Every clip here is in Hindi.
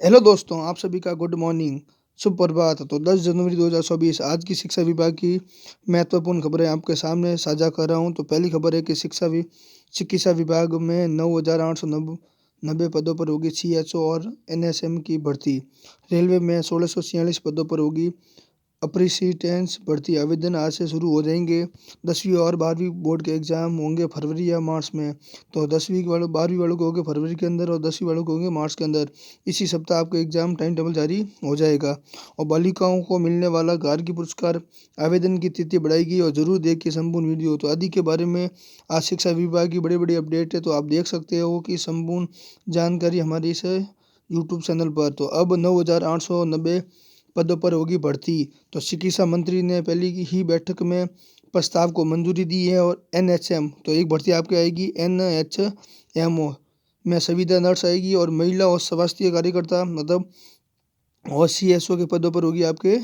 हेलो दोस्तों, आप सभी का गुड मॉर्निंग, शुभ प्रभात। तो 10 जनवरी 2024 आज की शिक्षा विभाग की महत्वपूर्ण खबरें आपके सामने साझा कर रहा हूं। तो पहली खबर है कि चिकित्सा विभाग में 9,890 पदों पर होगी सीएचओ और एनएसएम की भर्ती। रेलवे में 1,646 पदों पर होगी अप्रिसिएटेंस भर्ती। आवेदन आज से शुरू हो जाएंगे। 10वीं और 12वीं बोर्ड के एग्जाम होंगे फरवरी या मार्च में। तो 12वीं वालों के होंगे फरवरी के अंदर और 10वीं वालों के होंगे मार्च के अंदर। इसी सप्ताह आपको एग्जाम टाइम टेबल जारी हो जाएगा। और बालिकाओं को मिलने वाला गार्गी पुरस्कार आवेदन की तिथि बढ़ाएगी। और जरूर देखिए संपूर्ण वीडियो। तो आदि के बारे में आज शिक्षा विभाग की बड़ी बड़ी अपडेट है, तो आप देख सकते हो कि संपूर्ण जानकारी हमारी इस यूट्यूब चैनल पर। तो अब 9,890 पदों पर होगी भर्ती। तो चिकित्सा मंत्री ने पहली ही बैठक में प्रस्ताव को मंजूरी दी है। और एनएचएम तो एक भर्ती आपकी आएगी एनएचएमओ में संविदा नर्स आएगी। और महिला और स्वास्थ्य कार्यकर्ता मतलब और सीएसओ के पदों पर होगी आपके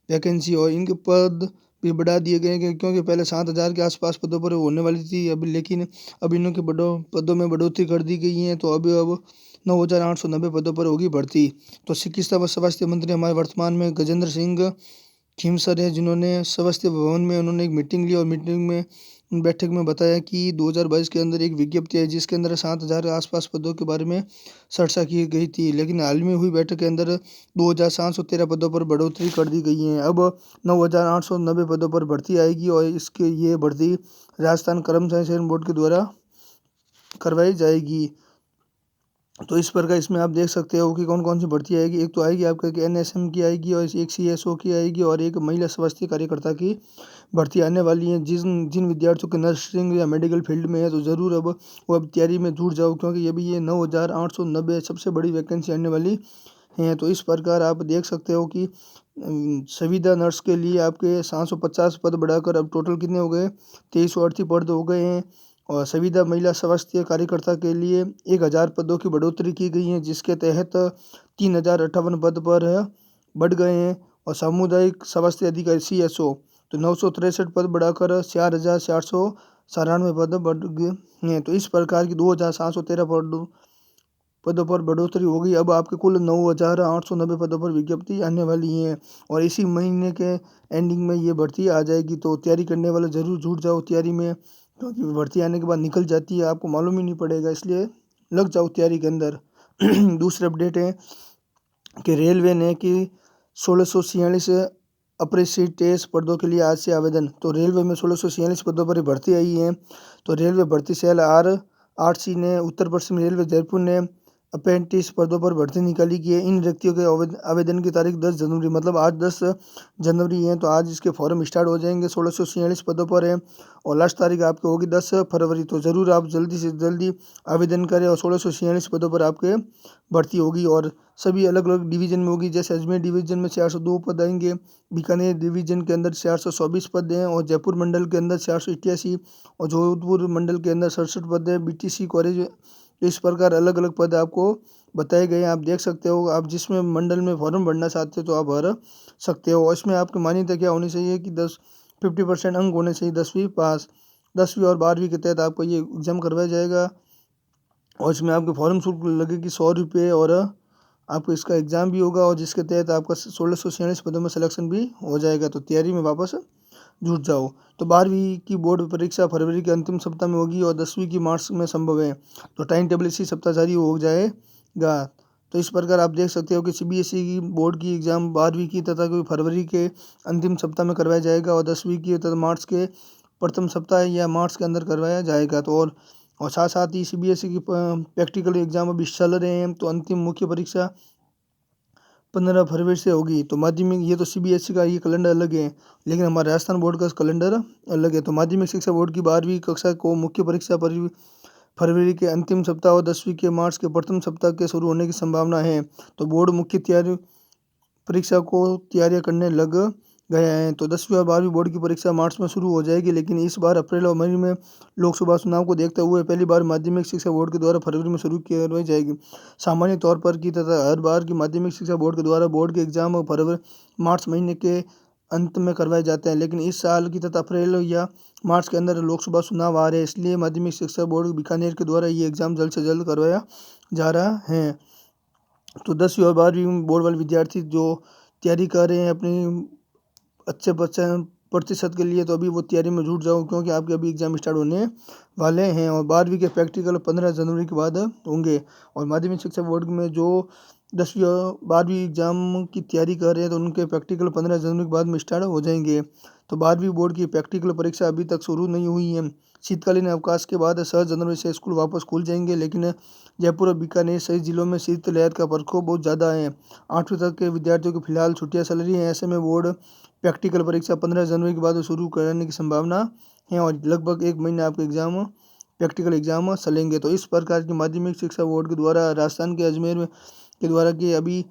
वैकेंसी। और इनके पद भी बढ़ा दिए गए हैं, क्योंकि पहले 7,000 के आसपास पदों पर होने वाली थी अभी, लेकिन अब इनों के पदों में बढ़ोतरी कर दी गई है। तो अब 9,890 पदों पर होगी भर्ती। तो चिकित्सा व स्वास्थ्य मंत्री हमारे वर्तमान में गजेंद्र सिंह खीमसर है, जिन्होंने स्वास्थ्य भवन में उन्होंने एक मीटिंग ली। और मीटिंग में बैठक में बताया कि 2022 के अंदर एक विज्ञप्ति है जिसके अंदर 7,000 के आसपास पदों के बारे में चर्चा की गई थी, लेकिन हाल में हुई बैठक के अंदर 2,713 पदों पर बढ़ोतरी कर दी गई है। अब 9,890 पदों पर भर्ती आएगी। और इसके ये भर्ती राजस्थान कर्मचारी चयन बोर्ड के द्वारा करवाई जाएगी। तो इस प्रकार इसमें आप देख सकते हो कि कौन कौन सी भर्ती आएगी। एक तो आएगी आपका एनएसएम की आएगी, और एक सीएसओ की आएगी, और एक महिला स्वास्थ्य कार्यकर्ता की भर्ती आने वाली है। जिन जिन विद्यार्थियों के नर्सिंग या मेडिकल फील्ड में है, तो ज़रूर अब वो अब तैयारी में जुट जाओ, क्योंकि ये 9,890 सबसे बड़ी वैकेंसी आने वाली हैं। तो इस प्रकार आप देख सकते हो कि संविदा नर्स के लिए आपके 750 पद बढ़ाकर अब टोटल कितने हो गए, 2338 पद हो गए हैं। और संविदा महिला स्वास्थ्य कार्यकर्ता के लिए 1,000 पदों की बढ़ोतरी की गई है, जिसके तहत 3,058 पद पर बढ़ गए हैं। और सामुदायिक स्वास्थ्य अधिकारी सीएसओ तो 963 पद बढ़ाकर 4,494 पद बढ़ गए हैं। तो इस प्रकार की 2,713 पदों पर बढ़ोतरी होगी। अब आपके कुल 9,890 पदों पर विज्ञप्ति आने वाली है। और इसी महीने के एंडिंग में ये भर्ती आ जाएगी। तो तैयारी करने वाले ज़रूर जुट जाओ तैयारी में, क्योंकि भर्ती आने के बाद निकल जाती है, आपको मालूम ही नहीं पड़ेगा, इसलिए लग जाओ तैयारी के अंदर। दूसरी अपडेट है कि रेलवे ने कि 1,646 अप्रेंटिस पदों के लिए आज से आवेदन। तो रेलवे में 1,646 पदों पर भर्ती आई है। तो रेलवे भर्ती सेल RRC ने उत्तर पश्चिम रेलवे जयपुर ने अप्रेंटिस पदों पर भर्ती निकाली की है। इन व्यक्तियों के आवेदन की तारीख 10 जनवरी मतलब आज 10 जनवरी है। तो आज इसके फॉर्म स्टार्ट हो जाएंगे। 1,646 पदों पर है और लास्ट तारीख आपकी होगी 10 फरवरी। तो ज़रूर आप जल्दी से जल्दी आवेदन करें। और 1,646 पदों पर आपके भर्ती होगी। और सभी अलग अलग डिवीजन में होगी। जैसे अजमेर डिवीजन में 402 पद आएंगे, बीकानेर डिवीजन के अंदर 424 पद हैं, और जयपुर मंडल के अंदर 488, और जोधपुर मंडल के अंदर 67 पद है। बीटीसी कॉलेज, इस प्रकार अलग अलग पद आपको बताए गए हैं। आप देख सकते हो, आप जिसमें मंडल में फॉर्म भरना चाहते हो तो आप भर सकते हो। और इसमें आपकी मान्यता क्या होनी चाहिए कि 50% अंक होने चाहिए 10वीं पास। 10वीं और 12वीं के तहत आपको ये एग्जाम करवाया जाएगा। और इसमें आपके फॉर्म शुल्क लगेगी 100 रुपये। और आपको इसका एग्ज़ाम भी होगा, और जिसके तहत आपका 1,646 पदों में सिलेक्शन भी हो जाएगा। तो तैयारी में वापस जुट जाओ। तो 12वीं की बोर्ड परीक्षा फरवरी के अंतिम सप्ताह में होगी, और 10वीं की मार्च में संभव है। तो टाइम टेबल इसी सप्ताह जारी हो जाएगा। तो इस प्रकार आप देख सकते हो कि सीबीएसई की बोर्ड की एग्ज़ाम 12वीं की तथा कोई फरवरी के अंतिम सप्ताह में करवाया जाएगा, और 10वीं की तथा मार्च के प्रथम सप्ताह या मार्च के अंदर करवाया जाएगा। तो और साथ साथ ही सीबीएसई की प्रैक्टिकल एग्जाम अभी चल रहे हैं। तो अंतिम मुख्य परीक्षा 15 फरवरी से होगी। तो माध्यमिक, ये तो सीबीएसई का ये कैलेंडर अलग है, लेकिन हमारे राजस्थान बोर्ड का कैलेंडर अलग है। तो माध्यमिक शिक्षा बोर्ड की 12वीं कक्षा को मुख्य परीक्षा फरवरी के अंतिम सप्ताह और 10वीं के मार्च के प्रथम सप्ताह के शुरू होने की संभावना है। तो बोर्ड मुख्य तैयारी परीक्षा को तैयारियां करने लग गया है। तो 10वीं और 12वीं बोर्ड की परीक्षा मार्च में शुरू हो जाएगी, लेकिन इस बार अप्रैल और मई में लोकसभा चुनाव को देखते हुए पहली बार माध्यमिक शिक्षा बोर्ड के द्वारा फरवरी में शुरू करवाई जाएगी। सामान्य तौर पर की तथा हर बार की माध्यमिक शिक्षा बोर्ड के द्वारा बोर्ड के एग्जाम फरवरी मार्च महीने के अंत में करवाए जाते हैं, लेकिन इस साल की तथा अप्रैल या मार्च के अंदर लोकसभा चुनाव आ रहे हैं, इसलिए माध्यमिक शिक्षा बोर्ड बीकानेर के द्वारा ये एग्ज़ाम जल्द से जल्द करवाया जा रहा है। तो 10वीं और 12वीं बोर्ड वाले विद्यार्थी जो तैयारी कर रहे हैं अपनी अच्छे प्रतिशत के लिए, तो अभी वो तैयारी में जुट जाओ, क्योंकि आपके अभी एग्ज़ाम स्टार्ट होने वाले हैं। और 12वीं के प्रैक्टिकल 15 जनवरी के बाद होंगे। और माध्यमिक शिक्षा बोर्ड में जो 10वीं और 12वीं एग्ज़ाम की तैयारी कर रहे हैं, तो उनके प्रैक्टिकल 15 जनवरी के बाद में स्टार्ट हो जाएंगे। तो 12वीं बोर्ड की प्रैक्टिकल परीक्षा अभी तक शुरू नहीं हुई है। शीतकालीन अवकाश के बाद 7 जनवरी से स्कूल वापस खुल जाएंगे, लेकिन जयपुर और बीकानेर सहित जिलों में शीतलहर का प्रकोप बहुत ज़्यादा है। 8वीं तक के विद्यार्थियों को फिलहाल छुट्टियां चल रही हैं। ऐसे में बोर्ड प्रैक्टिकल परीक्षा 15 जनवरी के बाद शुरू करने की संभावना है, और लगभग एक महीने आपके प्रैक्टिकल एग्जाम चलेंगे। तो इस प्रकार की माध्यमिक शिक्षा बोर्ड के द्वारा राजस्थान के अजमेर के द्वारा कि अभी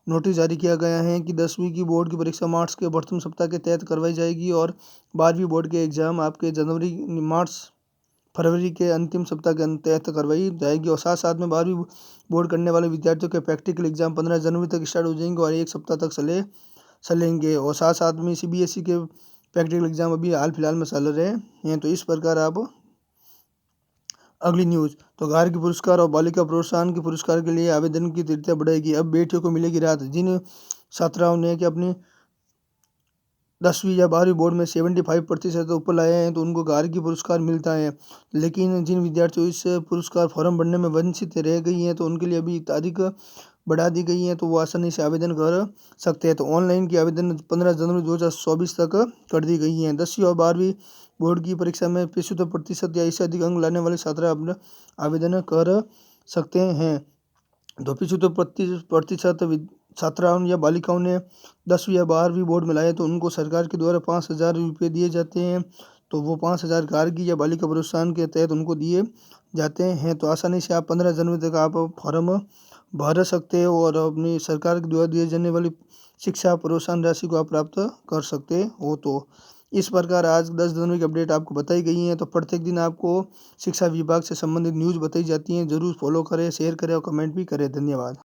नोटिस जारी किया गया है कि 10वीं की बोर्ड की परीक्षा मार्च के प्रथम सप्ताह के तहत करवाई जाएगी, और 12वीं बोर्ड के एग्ज़ाम आपके फरवरी के अंतिम सप्ताह के तहत करवाई जाएगी। और साथ साथ में 12वीं बोर्ड करने वाले विद्यार्थियों के प्रैक्टिकल एग्जाम 15 जनवरी तक स्टार्ट हो जाएंगे और एक सप्ताह तक चलेंगे। और साथ साथ में CBSE के प्रैक्टिकल एग्जाम अभी हाल फिलहाल में चल रहे हैं। तो इस प्रकार आप अगली न्यूज़, तो गार्गी पुरस्कार और बालिका प्रोत्साहन के पुरस्कार के लिए आवेदन की तिथियां बढ़ेगी। अब बेटियों को मिलेगी राहत। जिन छात्राओं ने कि अपनी 10वीं या 12वीं बोर्ड में 75% ऊपर लाए हैं, तो उनको गार्गी पुरस्कार मिलता है। लेकिन जिन विद्यार्थियों इस पुरस्कार फॉर्म भरने में वंचित रह गई हैं, तो उनके लिए अभी तारीख बढ़ा दी गई है, तो वो आसानी से आवेदन कर सकते हैं। तो ऑनलाइन की आवेदन 15 जनवरी 2024 तक कर दी गई है। 10वीं और 12वीं बोर्ड की परीक्षा में 75% या इससे अधिक अंक लाने वाले छात्र अपना आवेदन कर सकते हैं। तो 75% छात्राओं या बालिकाओं ने 10वीं या 12वीं बोर्ड में लाए, तो उनको सरकार के द्वारा 5,000 रुपये दिए जाते हैं। तो वो 5,000 गार्गी या बालिका प्रोत्साहन के तहत उनको दिए जाते हैं। तो आसानी से आप 15 जनवरी तक आप फॉर्म भर सकते हो और अपनी सरकार के द्वारा दिए जाने वाली शिक्षा प्रोत्साहन राशि को आप प्राप्त कर सकते हो। तो इस प्रकार आज 10 जनवरी की अपडेट आपको बताई गई है। तो प्रत्येक दिन आपको शिक्षा विभाग से संबंधित न्यूज़ बताई जाती हैं। ज़रूर फॉलो करें, शेयर करें और कमेंट भी करें। धन्यवाद।